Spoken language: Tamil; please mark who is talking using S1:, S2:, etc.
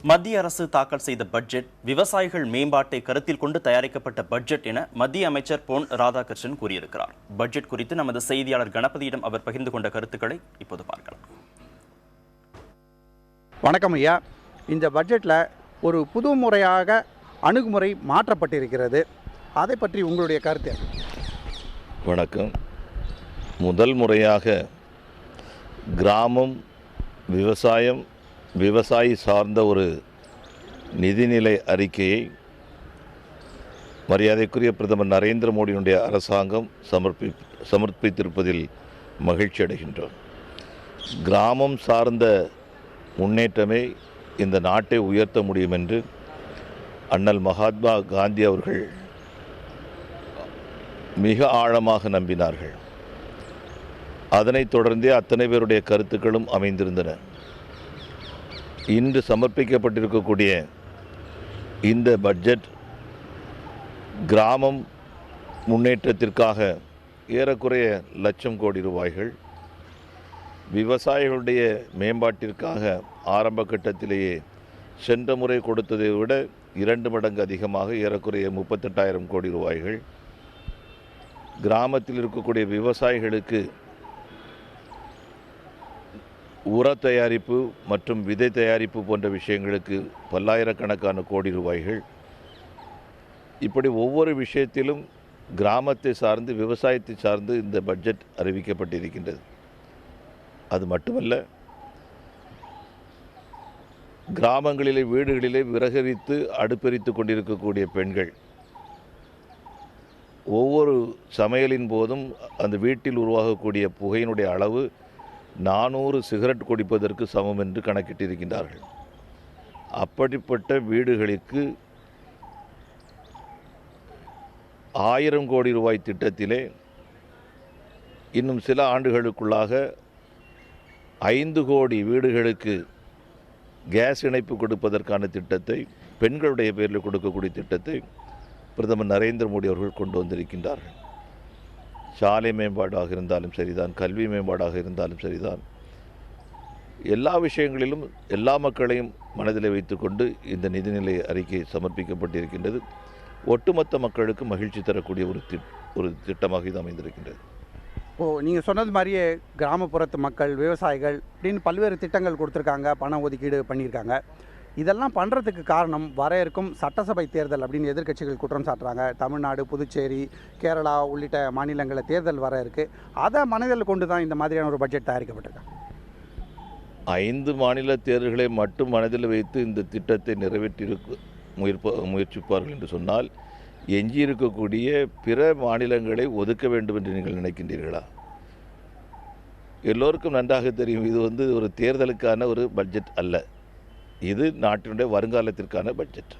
S1: மத்திய அரசு தாக்கல் செய்த பட்ஜெட் விவசாயிகள் மேம்பாட்டை கருத்தில் கொண்டு தயாரிக்கப்பட்ட பட்ஜெட் என மத்திய அமைச்சர் பொன் ராதாகிருஷ்ணன் கூறியிருக்கிறார். பட்ஜெட் குறித்து நமது செய்தியாளர் கணபதியிடம் அவர் பகிர்ந்து கொண்ட கருத்துக்களை இப்போது பார்க்கலாம்.
S2: வணக்கம் ஐயா. இந்த பட்ஜெட்டில் ஒரு புது முறையாக அணுகுமுறை மாற்றப்பட்டிருக்கிறது. அதை பற்றி உங்களுடைய கருத்து?
S3: வணக்கம். முதல் முறையாக கிராமம், விவசாயம், விவசாயி சார்ந்த ஒரு நிதிநிலை அறிக்கையை மரியாதைக்குரிய பிரதமர் நரேந்திர மோடியினுடைய அரசாங்கம் சமர்ப்பித்திருப்பதில் மகிழ்ச்சி அடைகின்றோம். கிராமம் சார்ந்த முன்னேற்றமே இந்த நாட்டை உயர்த்த முடியும் என்று அண்ணல் மகாத்மா காந்தி அவர்கள் மிக ஆழமாக நம்பினார்கள். அதனைத் தொடர்ந்தே அத்தனை பேருடைய கருத்துக்களும் அமைந்திருந்தன. இன்று சமர்ப்பிக்கப்பட்டிருக்கக்கூடிய இந்த பட்ஜெட் கிராமம் முன்னேற்றத்திற்காக ஏறக்குறைய லட்சம் கோடி ரூபாய்கள், விவசாயிகளுடைய மேம்பாட்டிற்காக ஆரம்ப கட்டத்திலேயே சென்ற முறை கொடுத்ததை விட 2 மடங்கு அதிகமாக ஏறக்குறைய 38,000 கோடி ரூபாய்கள், கிராமத்தில் இருக்கக்கூடிய விவசாயிகளுக்கு உர தயாரிப்பு மற்றும் விதை தயாரிப்பு போன்ற விஷயங்களுக்கு பல்லாயிரக்கணக்கான கோடி ரூபாய்கள், இப்படி ஒவ்வொரு விஷயத்திலும் கிராமத்தை சார்ந்து, விவசாயத்தை சார்ந்து இந்த பட்ஜெட் அறிவிக்கப்பட்டிருக்கின்றது. அது மட்டுமல்ல, கிராமங்களிலே வீடுகளிலே விறகரித்து அடுப்பெரித்து கொண்டிருக்கக்கூடிய பெண்கள் ஒவ்வொரு சமையலின் போதும் அந்த வீட்டில் உருவாகக்கூடிய புகையினுடைய அளவு 400 சிகரெட் குடிப்பதற்கு சமம் என்று கணக்கிட்டிருக்கின்றார்கள். அப்படிப்பட்ட வீடுகளுக்கு 1000 கோடி ரூபாய் திட்டத்திலே இன்னும் சில ஆண்டுகளுக்குள்ளாக 5 கோடி வீடுகளுக்கு கேஸ் இணைப்பு கொடுப்பதற்கான திட்டத்தை, பெண்களுடைய பேரில் கொடுக்கக்கூடிய திட்டத்தை பிரதமர் நரேந்திர மோடி அவர்கள் கொண்டு வந்திருக்கின்றார்கள். சாலை மேம்பாடாக இருந்தாலும் சரிதான், கல்வி மேம்பாடாக இருந்தாலும் சரிதான், எல்லா விஷயங்களிலும் எல்லா மக்களையும் மனதில் வைத்துக்கொண்டு இந்த நிதிநிலை அறிக்கை சமர்ப்பிக்கப்பட்டிருக்கின்றது. ஒட்டுமொத்த மக்களுக்கு மகிழ்ச்சி தரக்கூடிய ஒரு திட்டமாக இது அமைந்திருக்கின்றது.
S2: நீங்கள் சொன்னது மாதிரியே கிராமப்புறத்து மக்கள், விவசாயிகள் அப்படின்னு பல்வேறு திட்டங்கள் கொடுத்துருக்காங்க, பண ஒதுக்கீடு பண்ணியிருக்காங்க. இதெல்லாம் பண்ணுறதுக்கு காரணம் வர இருக்கும் சட்டசபை தேர்தல் அப்படின்னு எதிர்க்கட்சிகள் குற்றம் சாட்டுறாங்க. தமிழ்நாடு, புதுச்சேரி, கேரளா உள்ளிட்ட மாநிலங்களில் தேர்தல் வர இருக்குது. அதை மனதில் கொண்டு தான் இந்த மாதிரியான ஒரு பட்ஜெட் தயாரிக்கப்பட்டிருக்காங்க.
S3: 5 மாநில தேர்தல்களை மட்டும் மனதில் வைத்து இந்த திட்டத்தை முயற்சிப்பார்கள் என்று சொன்னால், எஞ்சியிருக்கக்கூடிய பிற மாநிலங்களை ஒதுக்க வேண்டும் என்று நீங்கள் நினைக்கின்றீர்களா? எல்லோருக்கும் நன்றாக தெரியும், இது ஒரு தேர்தலுக்கான ஒரு பட்ஜெட் அல்ல. இது நாட்டினுடைய வருங்காலத்திற்கான பட்ஜெட்.